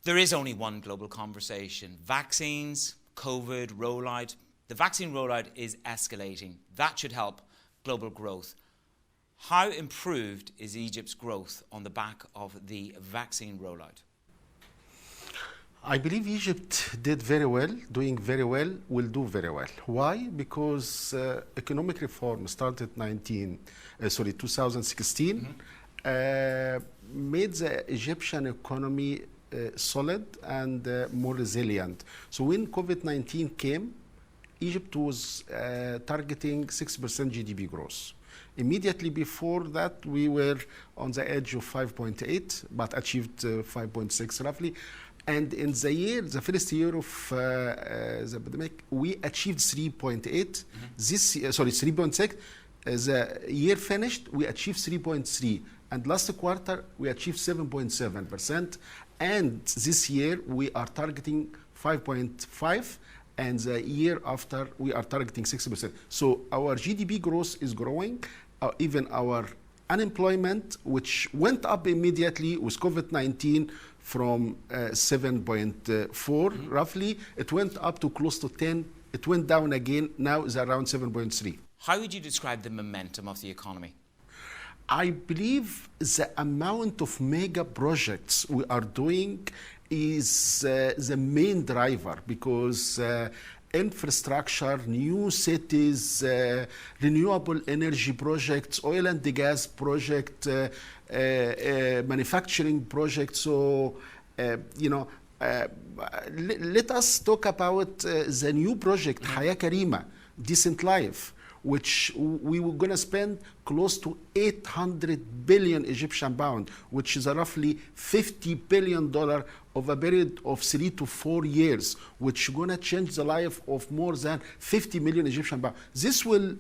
There is only one global conversation. Vaccines, COVID, rollout. The vaccine rollout is escalating. That should help global growth. How improved is Egypt's growth on the back of the vaccine rollout? I believe Egypt did very well, doing very well, will do very well. Why? Because economic reform started 2016, made the Egyptian economy solid and more resilient. So when COVID-19 came, Egypt was targeting 6% GDP growth. Immediately before that, we were on the edge of 5.8, but achieved 5.6 roughly. And in the first year of the pandemic, we achieved 3.8. This year, 3.6. The year finished, we achieved 3.3. And last quarter, we achieved 7.7%. And this year, we are targeting 5.5. And the year after, we are targeting 6%. So our GDP growth is growing. Even our unemployment, which went up immediately with COVID-19 from 7.4 roughly, it went up to close to 10. It went down again. Now it's around 7.3. How would you describe the momentum of the economy? I believe the amount of mega projects we are doing is the main driver, because infrastructure, new cities, renewable energy projects, oil and gas project, manufacturing projects. So, let us talk about the new project, Haya Karima, Decent Life, which we were going to spend close to 800 billion Egyptian pound, which is roughly $50 billion of a period of 3 to 4 years, which is going to change the life of more than 50 million Egyptian pound. This will,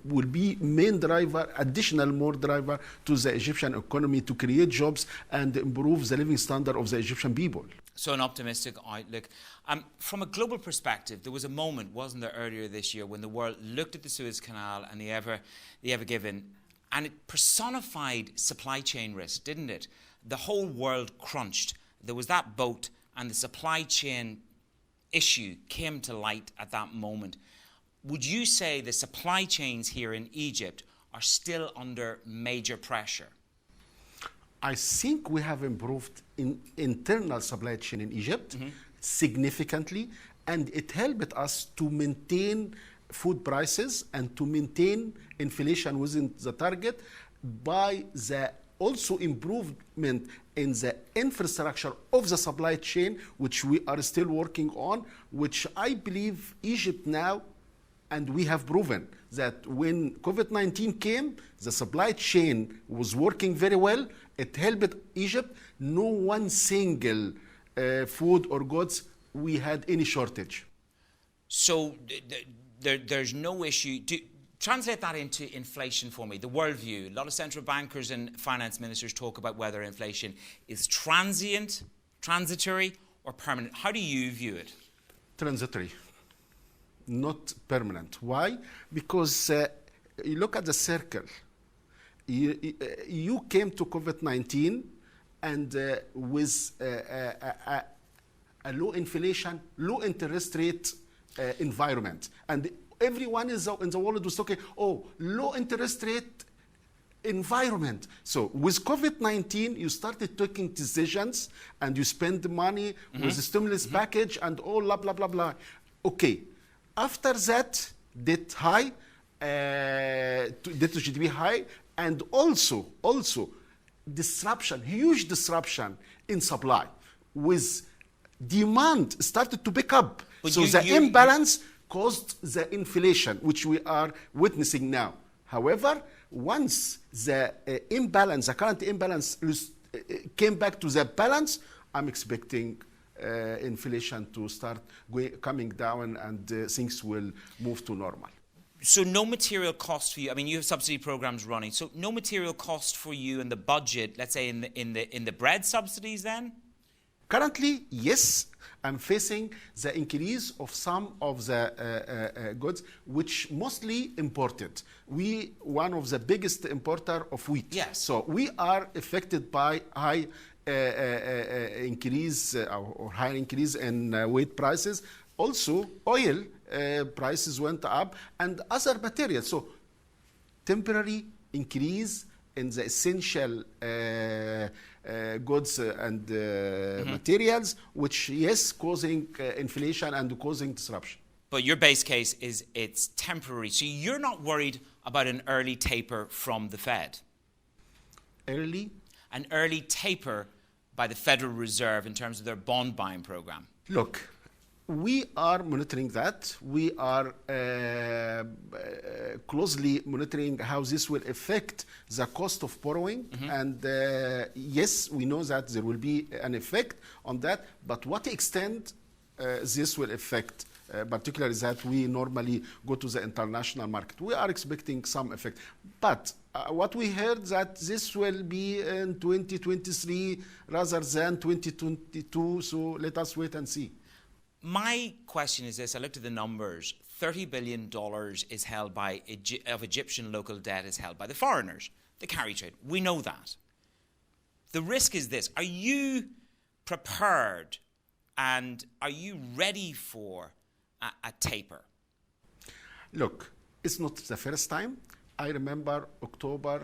will be main driver, additional more driver to the Egyptian economy to create jobs and improve the living standard of the Egyptian people. So an optimistic outlook. From a global perspective, there was a moment, wasn't there, earlier this year when the world looked at the Suez Canal and the Ever Given, and it personified supply chain risk, didn't it? The whole world crunched. There was that boat, and the supply chain issue came to light at that moment. Would you say the supply chains here in Egypt are still under major pressure? I think we have improved in internal supply chain in Egypt significantly, and it helped us to maintain food prices and to maintain inflation within the target by the also improvement in the infrastructure of the supply chain, which we are still working on, which I believe Egypt now, and we have proven that when COVID-19 came, the supply chain was working very well. It helped Egypt. No one single food or goods we had any shortage. So there's no issue. Translate that into inflation for me, the worldview. A lot of central bankers and finance ministers talk about whether inflation is transient, transitory, or permanent. How do you view it? Transitory, not permanent. Why? Because you look at the circle. You came to COVID-19 and with a low inflation, low interest rate environment. And everyone in the world was talking, low interest rate environment. So with COVID-19, you started taking decisions and you spend money with the stimulus package and all blah, blah, blah, blah. Okay. After that, debt high, debt to GDP high, and also disruption, huge disruption in supply with demand started to pick up. But so the imbalance caused the inflation, which we are witnessing now. However, once the current imbalance came back to the balance, I'm expecting inflation to start coming down and things will move to normal. So no material cost for you. I mean, you have subsidy programs running. So no material cost for you in the budget, let's say in the bread subsidies then? Currently, yes. I'm facing the increase of some of the goods, which mostly imported. We one of the biggest importer of wheat. Yes. So we are affected by high increase or higher increase in wheat prices. Also, oil prices went up and other materials. So, temporary increase in the essential goods and materials, which, yes, causing inflation and causing disruption. But your base case is it's temporary. So you're not worried about an early taper from the Fed? Early? An early taper by the Federal Reserve in terms of their bond buying program? Look, we are monitoring that. We are closely monitoring how this will affect the cost of borrowing. And yes, we know that there will be an effect on that. But what extent this will affect, particularly that we normally go to the international market. We are expecting some effect. But what we heard that this will be in 2023 rather than 2022. So let us wait and see. My question is this. I looked at the numbers. $30 billion is held by, of Egyptian local debt is held by the foreigners, the carry trade. We know that. The risk is this. Are you prepared and are you ready for a taper? Look, it's not the first time. I remember October,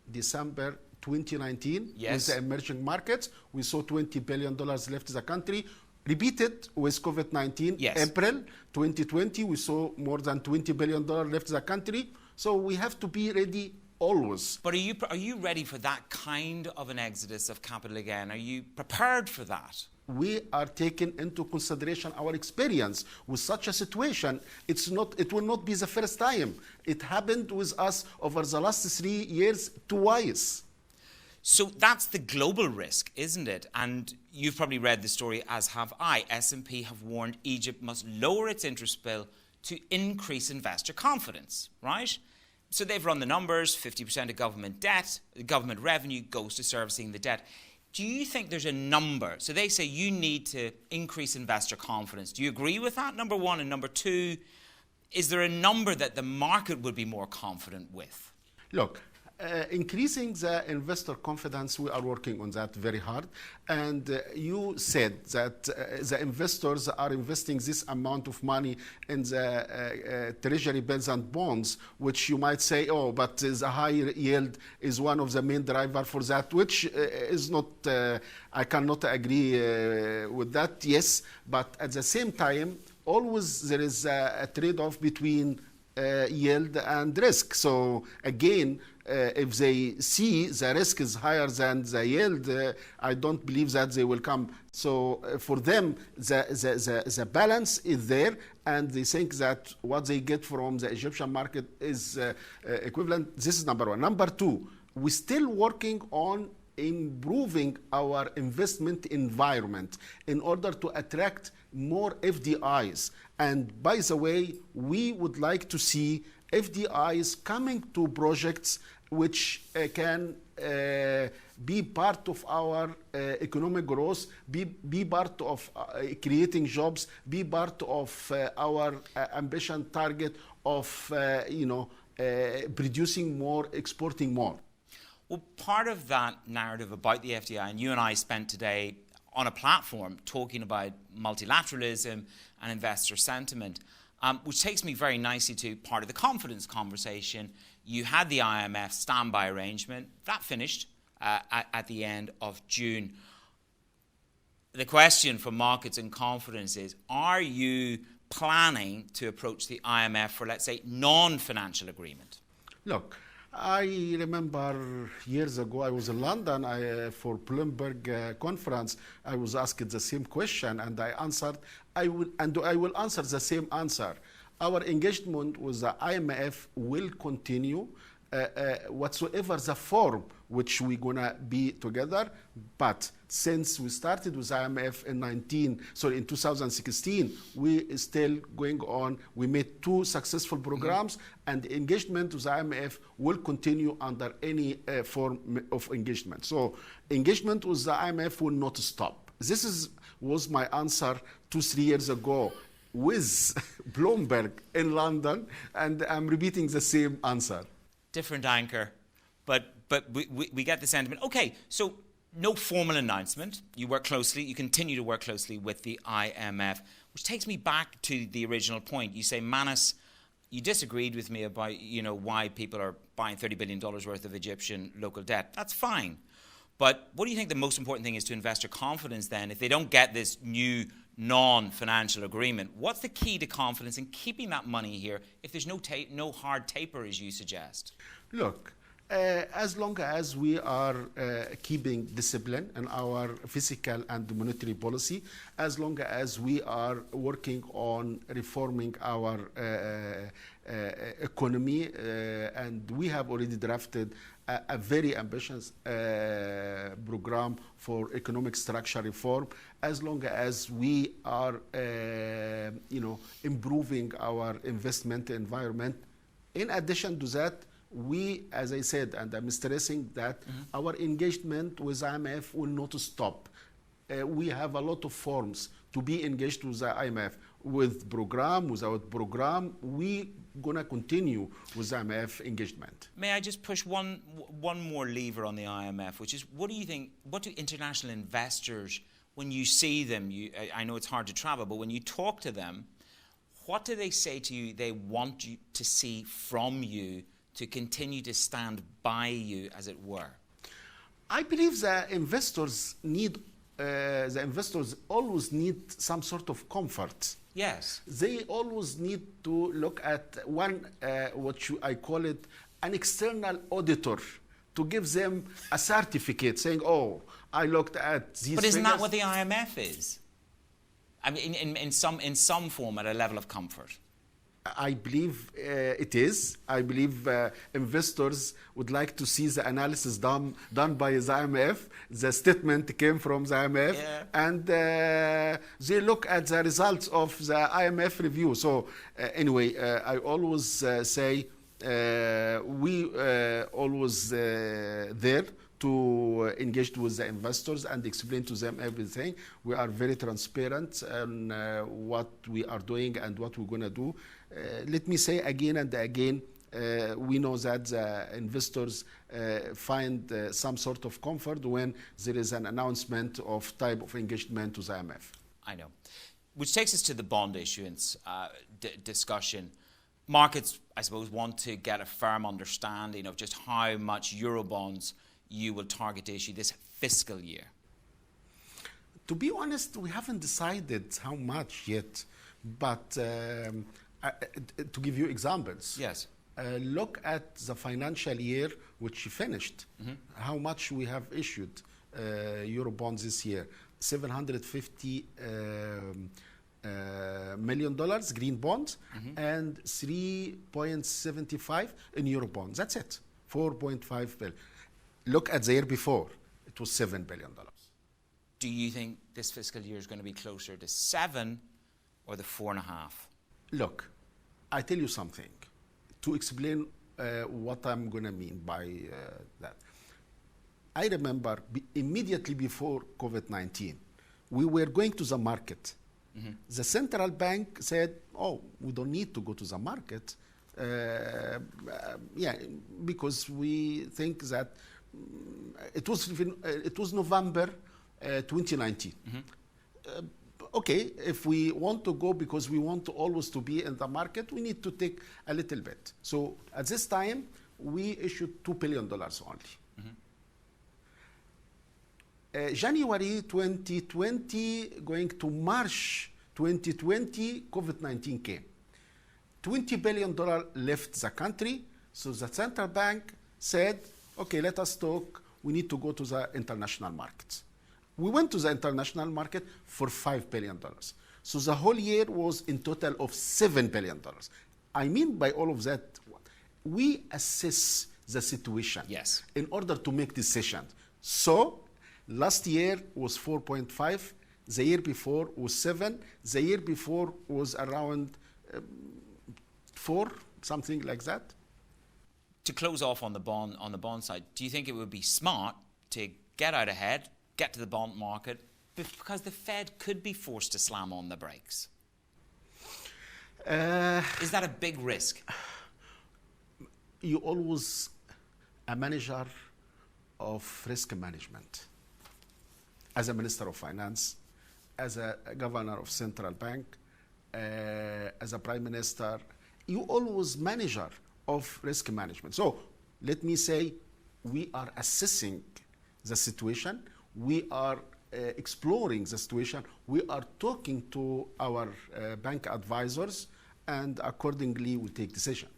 December 2019, yes, with the emerging markets. We saw $20 billion left the country. Repeated with COVID-19, yes. April 2020, we saw more than $20 billion left the country. So we have to be ready always. But are you ready for that kind of an exodus of capital again? Are you prepared for that? We are taking into consideration our experience with such a situation. It will not be the first time. It happened with us over the last 3 years twice. So that's the global risk, isn't it? And you've probably read the story, as have I. S&P have warned Egypt must lower its interest bill to increase investor confidence, right? So they've run the numbers, 50% of government debt, government revenue goes to servicing the debt. Do you think there's a number? So they say you need to increase investor confidence. Do you agree with that, number one? And number two, is there a number that the market would be more confident with? Look, increasing the investor confidence, we are working on that very hard. And you said that the investors are investing this amount of money in the treasury bills and bonds, which you might say, oh, but the high yield is one of the main drivers for that, which is not, I cannot agree with that, yes. But at the same time, always there is a trade-off between yield and risk. So again, if they see the risk is higher than the yield, I don't believe that they will come. So for them, the balance is there, and they think that what they get from the Egyptian market is equivalent. This is number one. Number two, we're still working on improving our investment environment in order to attract more FDIs. And by the way, we would like to see FDIs coming to projects which can be part of our economic growth, be part of creating jobs, be part of our ambition target of producing more, exporting more. Well, part of that narrative about the FDI, and you and I spent today on a platform talking about multilateralism and investor sentiment, which takes me very nicely to part of the confidence conversation. You had the IMF standby arrangement. That finished at the end of June. The question for markets and confidence is, are you planning to approach the IMF for, let's say, non-financial agreement? Look, I remember years ago, I was in London for Bloomberg conference. I was asked the same question, and I answered, I will answer the same answer. Our engagement with the IMF will continue whatsoever the form which we're going to be together. But since we started with IMF in 2016, we still going on. We made 2 successful programs, and engagement with IMF will continue under any form of engagement. So engagement with the IMF will not stop. This was my answer 2-3 years ago with Bloomberg in London, and I'm repeating the same answer. Different anchor, but we get the sentiment. Okay, so no formal announcement. You continue to work closely with the IMF, which takes me back to the original point. You say, Manus, you disagreed with me about, why people are buying $30 billion worth of Egyptian local debt. That's fine. But what do you think the most important thing is to investor confidence then if they don't get this new non-financial agreement? What's the key to confidence in keeping that money here if there's no hard taper, as you suggest? Look, as long as we are keeping discipline in our fiscal and monetary policy, as long as we are working on reforming our economy, and we have already drafted a very ambitious program for economic structure reform, as long as we are improving our investment environment. In addition to that, we, as I said, and I'm stressing that our engagement with IMF will not stop. We have a lot of forms to be engaged with the IMF, with program, without program. We gonna continue with IMF engagement. May I just push one more lever on the IMF, which is, what do you think? What do international investors, when you see them, I know it's hard to travel, but when you talk to them, what do they say to you? They want you to see from you to continue to stand by you, as it were? I believe the investors always need some sort of comfort. Yes. They always need to look at I call it an external auditor, to give them a certificate saying, oh, I looked at these But isn't figures. that what the IMF is? I mean, in some form, at a level of comfort. I believe it is. I believe investors would like to see the analysis done by the IMF. The statement came from the IMF, and they look at the results of the IMF review. So anyway, I always say we always there to engage with the investors and explain to them everything. We are very transparent on what we are doing and what we're going to do. Let me say again and again, we know that the investors find some sort of comfort when there is an announcement of type of engagement to the IMF. I know. Which takes us to the bond issuance discussion. Markets, I suppose, want to get a firm understanding of just how much Eurobonds you will target to issue this fiscal year. To be honest, we haven't decided how much yet, but to give you examples. Yes. Look at the financial year which finished, how much we have issued Eurobonds this year. $750 million green bonds and 3.75 in Eurobonds. That's it, 4.5 billion. Look at the year before, it was $7 billion. Do you think this fiscal year is going to be closer to 7 or the 4.5? Look, I tell you something to explain what I'm going to mean by that. I remember immediately before COVID-19, we were going to the market. The central bank said, oh, we don't need to go to the market. Because we think that it was November 2019. Okay, if we want to go because we want to always to be in the market, we need to take a little bit. So at this time, we issued $2 billion only. January 2020, going to March 2020, COVID-19 came. $20 billion left the country, so the central bank said, okay, let us talk, we need to go to the international markets. We went to the international market for $5 billion. So the whole year was in total of $7 billion. I mean by all of that, we assess the situation in order to make decisions. So last year was 4.5, the year before was 7, the year before was around 4, something like that. To close off on the bond side, do you think it would be smart to get out ahead, get to the bond market, because the Fed could be forced to slam on the brakes? Is that a big risk? You always a manager of risk management. as a Minister of Finance, as a Governor of Central Bank, as a Prime Minister, you always manager of risk management. So let me say, we are assessing the situation, we are exploring the situation, we are talking to our bank advisors, and accordingly we take decision.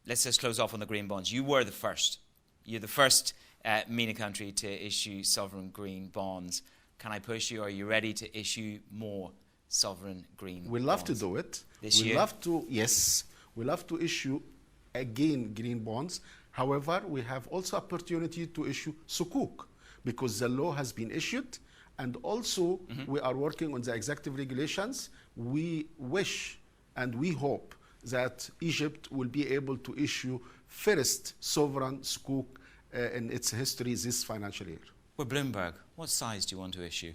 Let's just close off on the green bonds. You were the first. You're the first MENA country to issue sovereign green bonds. Can I push you? Are you ready to issue more sovereign green bonds? We love to do it. This year? Yes. We love to issue again green bonds. However, we have also opportunity to issue sukuk because the law has been issued, and also we are working on the executive regulations. We wish and we hope that Egypt will be able to issue first sovereign sukuk in its history this financial year. Well, Bloomberg, what size do you want to issue?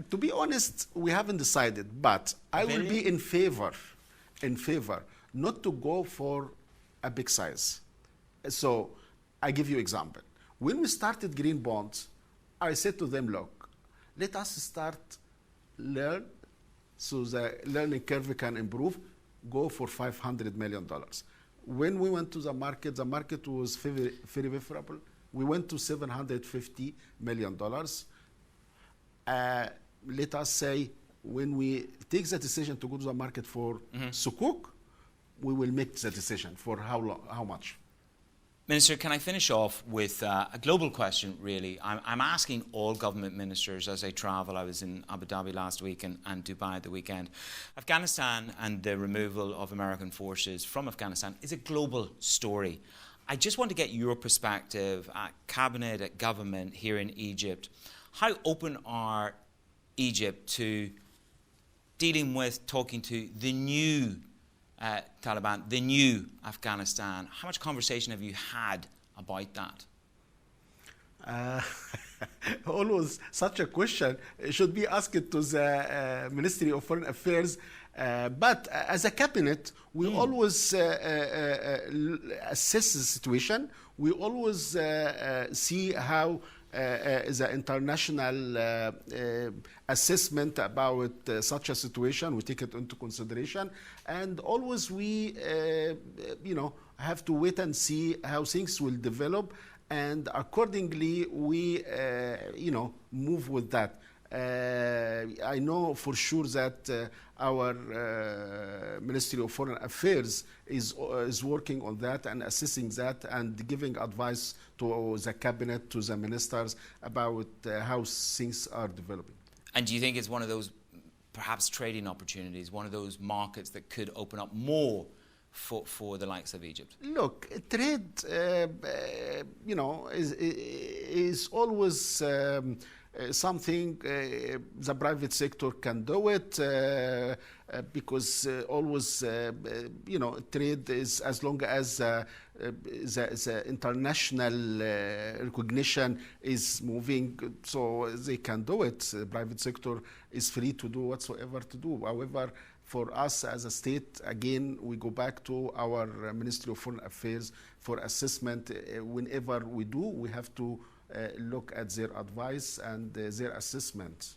To be honest, we haven't decided, but I will be in favor not to go for a big size. So I give you example. When we started green bonds, I said to them, look, let us start learn so the learning curve can improve, go for $500 million. When we went to the market was very, very favorable. We went to $750 million. Let us say when we take the decision to go to the market for sukuk, we will make the decision for how long, how much. Minister, can I finish off with a global question, really? I'm asking all government ministers as I travel. I was in Abu Dhabi last week and Dubai at the weekend. Afghanistan and the removal of American forces from Afghanistan is a global story. I just want to get your perspective at cabinet, at government here in Egypt. How open are Egypt to dealing with, talking to the new Taliban, the new Afghanistan? How much conversation have you had about that? Always such a question should be asked to the Ministry of Foreign Affairs. But as a cabinet, we always assess the situation. We always see how the international assessment about such a situation, we take it into consideration, and always we, have to wait and see how things will develop, and accordingly we, move with that. I know for sure that our Ministry of Foreign Affairs is working on that and assessing that and giving advice to the cabinet, to the ministers about how things are developing. And do you think it's one of those perhaps trading opportunities, one of those markets that could open up more for the likes of Egypt? Look, trade, is always something the private sector can do it because always, trade is as long as the international recognition is moving, so they can do it. The private sector is free to do whatsoever to do. However, for us as a state, again, we go back to our Ministry of Foreign Affairs for assessment. Whenever we do, we have to look at their advice and their assessment.